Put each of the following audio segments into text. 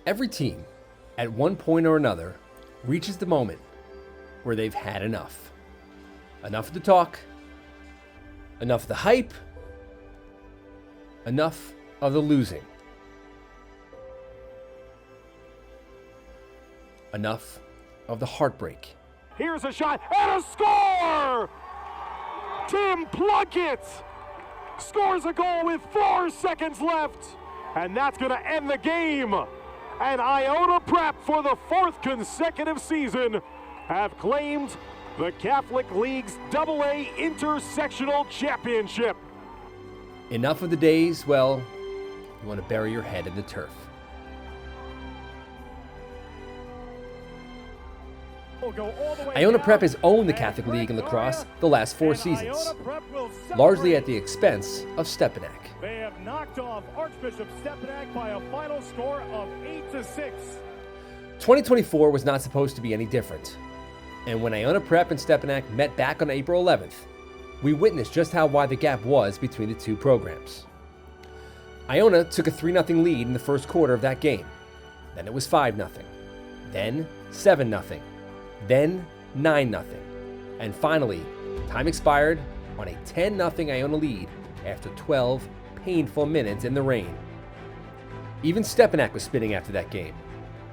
Every team, at one point or another, reaches the moment where they've had enough. Enough of the talk, enough of the hype, enough of the losing. Enough of the heartbreak. Here's a shot and a score! Tim Plunkett scores a goal with 4 seconds left, and that's going to end the game. And Iona Prep, for the 4th consecutive season, have claimed the Catholic League's AA Intersectional Championship. Enough of the days, well, you want to bury your head in the turf. Iona Prep has owned the Catholic League in lacrosse the last 4 seasons, largely at the expense of Stepanak. They have knocked off Archbishop Stepanak by a final score of 8-6. 2024 was not supposed to be any different. And when Iona Prep and Stepanak met back on April 11th, we witnessed just how wide the gap was between the two programs. Iona took a 3-0 lead in the first quarter of that game. Then it was 5-0. Then 7-0. Then 9-0. And finally, time expired on a 10-0 Iona lead after 12 painful minutes in the rain. Even Stepanak was spinning after that game,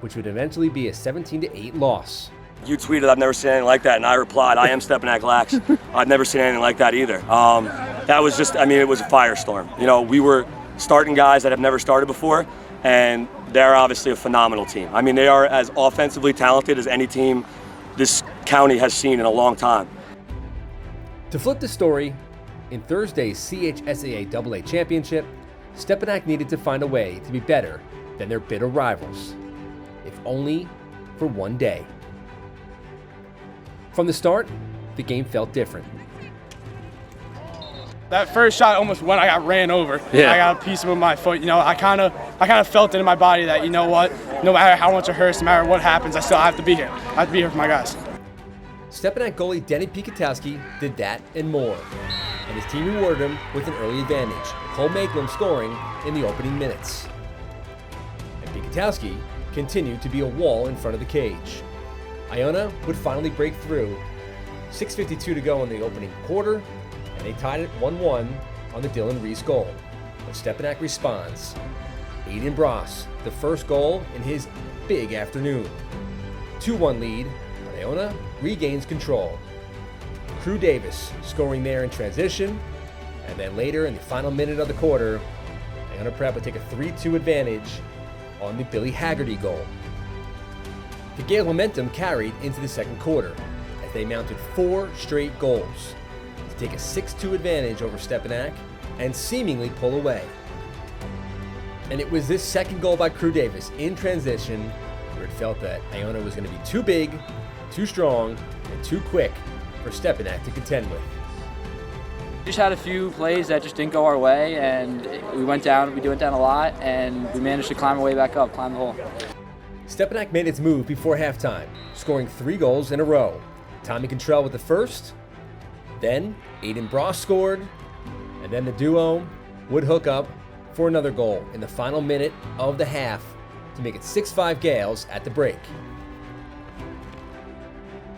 which would eventually be a 17-8 loss. You tweeted, "I've never seen anything like that," and I replied, "I am Stepanak Lax. I've never seen anything like that either." That was just, it was a firestorm. You know, we were starting guys that have never started before, and they're obviously a phenomenal team. They are as offensively talented as any team this county has seen in a long time. To flip the story, in Thursday's CHSAA AA Championship, Stepanak needed to find a way to be better than their bitter rivals, if only for one day. From the start, the game felt different. That first shot almost went, I got ran over. Yeah. I got a piece with my foot. I kind of felt it in my body that, you know what, no matter how much it hurts, no matter what happens, I still have to be here. I have to be here for my guys. Stepanak goalie Denny Pikatowski did that and more, and his team rewarded him with an early advantage, Cole Makelam scoring in the opening minutes. And Pikatowski continued to be a wall in front of the cage. Iona would finally break through. 6:52 to go in the opening quarter, and they tied it 1-1 on the Dylan Reese goal. But Stepanak responds. Aiden Bross, the first goal in his big afternoon. 2-1 lead, but Iona regains control. Crew Davis scoring there in transition, and then later in the final minute of the quarter, Iona Prep would take a 3-2 advantage on the Billy Haggerty goal. The Gale momentum carried into the second quarter as they mounted 4 straight goals to take a 6-2 advantage over Stepanak and seemingly pull away. And it was this second goal by Crew Davis in transition where it felt that Iona was going to be too big, too strong, and too quick for Stepanak to contend with. We just had a few plays that just didn't go our way, and we went down a lot, and we managed to climb our way back up, climb the hole. Stepanak made its move before halftime, scoring 3 goals in a row. Tommy Contrell with the first, then Aiden Bross scored, and then the duo would hook up for another goal in the final minute of the half to make it 6-5 Gales at the break.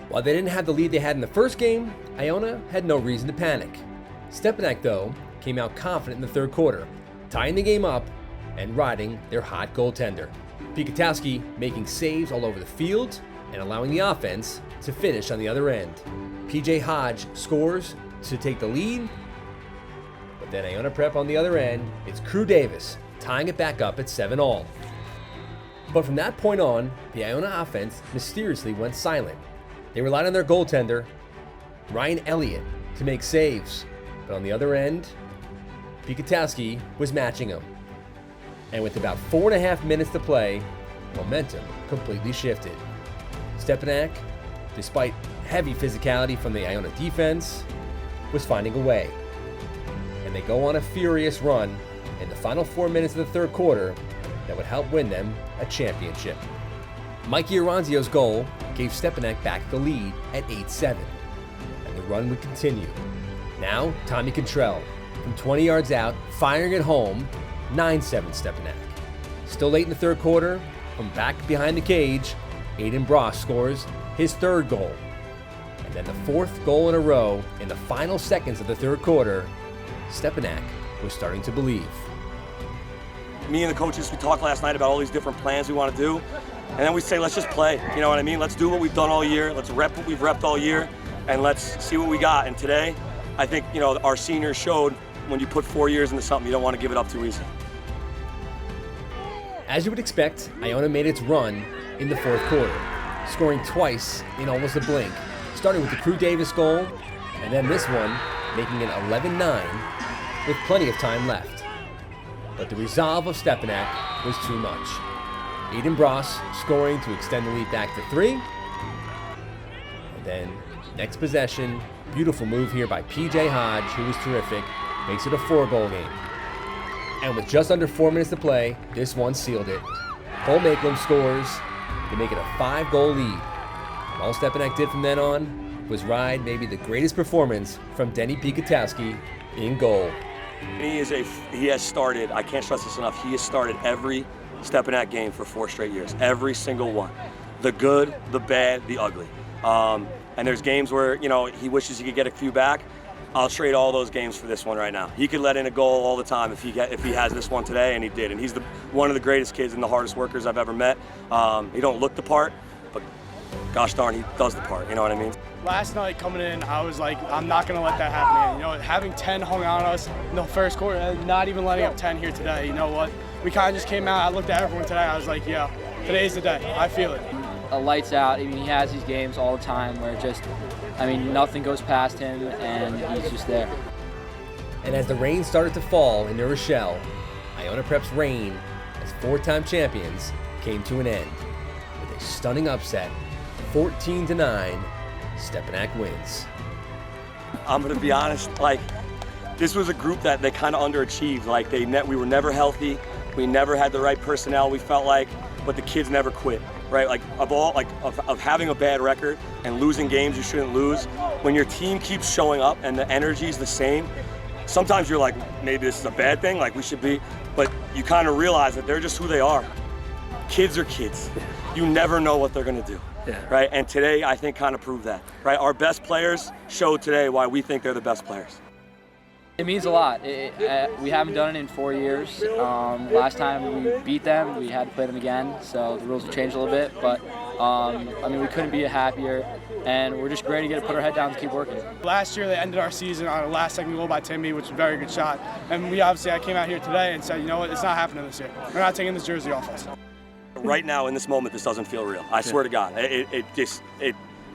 While they didn't have the lead they had in the first game, Iona had no reason to panic. Stepanak, though, came out confident in the third quarter, tying the game up and riding their hot goaltender. Pikatowski making saves all over the field and allowing the offense to finish on the other end. PJ Hodge scores to take the lead, but then Iona Prep on the other end, it's Crew Davis tying it back up at 7-all. But from that point on, the Iona offense mysteriously went silent. They relied on their goaltender, Ryan Elliott, to make saves, but on the other end, Pikatowski was matching him. And with about 4.5 minutes to play, momentum completely shifted. Stepanak, despite heavy physicality from the Iona defense, was finding a way. And they go on a furious run in the final 4 minutes of the third quarter that would help win them a championship. Mikey Aranzio's goal gave Stepanak back the lead at 8-7, and the run would continue. Now, Tommy Contrell, from 20 yards out, firing at home, 9-7 Stepanak. Still late in the third quarter, From back behind the cage, Aiden Bross scores his third goal. And then the fourth goal in a row in the final seconds of the third quarter, Stepanak was starting to believe. Me and the coaches, we talked last night about all these different plans we want to do. And then we say, let's just play. You know what I mean? Let's do what we've done all year. Let's rep what we've repped all year. And let's see what we got. And today, I think, you know, our seniors showed when you put 4 years into something, you don't want to give it up too easy. As you would expect, Iona made its run in the fourth quarter, scoring twice in almost a blink, starting with the Crew Davis goal, and then this one, making it 11-9 with plenty of time left. But the resolve of Stepanak was too much. Aiden Bross scoring to extend the lead back to 3. And then, next possession, beautiful move here by PJ Hodge, who was terrific, makes it a 4-goal game. And with just under 4 minutes to play, this one sealed it. Cole Makelam scores to make it a 5-goal lead. And all Stepanak did from then on was ride maybe the greatest performance from Denny Pikatowski in goal. He has started, I can't stress this enough, he has started every Stepanak game for 4 straight years. Every single one. The good, the bad, the ugly. And there's games where, you know, he wishes he could get a few back. I'll trade all those games for this one right now. He could let in a goal all the time if he has this one today, and he did. And he's one of the greatest kids and the hardest workers I've ever met. He don't look the part, but gosh darn, he does the part. You know what I mean? Last night coming in, I was like, I'm not going to let that happen again. You know, having 10 hung on us in the first quarter and not even letting up 10 here today, you know what? We kind of just came out, I looked at everyone today, I was like, yeah, today's the day. I feel it. Lights out. I mean, he has these games all the time where just, I mean, nothing goes past him and he's just there. And as the rain started to fall in New Rochelle, Iona Prep's reign as 4-time champions came to an end with a stunning upset, 14-9. Stepanak wins. I'm gonna be honest, like, this was a group that they kind of underachieved. Like, we were never healthy, we never had the right personnel, we felt like, but the kids never quit, right? Like, of having a bad record and losing games you shouldn't lose, when your team keeps showing up and the energy's the same, sometimes you're like, maybe this is a bad thing, like we should be, but you kind of realize that they're just who they are. Kids are kids. You never know what they're gonna do. Yeah. Right, and today I think kind of proved that. Right, our best players showed today why we think they're the best players. It means a lot. We haven't done it in 4 years. Last time we beat them, we had to play them again, so the rules have changed a little bit. But I mean, we couldn't be happier, and we're just ready to put our head down and keep working. Last year they ended our season on a last-second goal by Timmy, which was a very good shot. And I came out here today and said, you know what, it's not happening this year. We're not taking this jersey off us. Right now, in this moment, this doesn't feel real. I swear to God,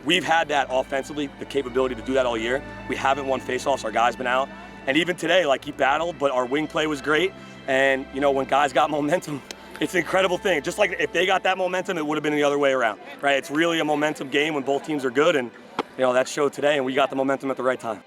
we've had that offensively, the capability to do that all year. We haven't won faceoffs. Our guys been out, and even today, like, he battled, but our wing play was great. And you know, when guys got momentum, it's an incredible thing. Just like if they got that momentum, it would have been the other way around, right? It's really a momentum game when both teams are good, and you know that showed today, and we got the momentum at the right time.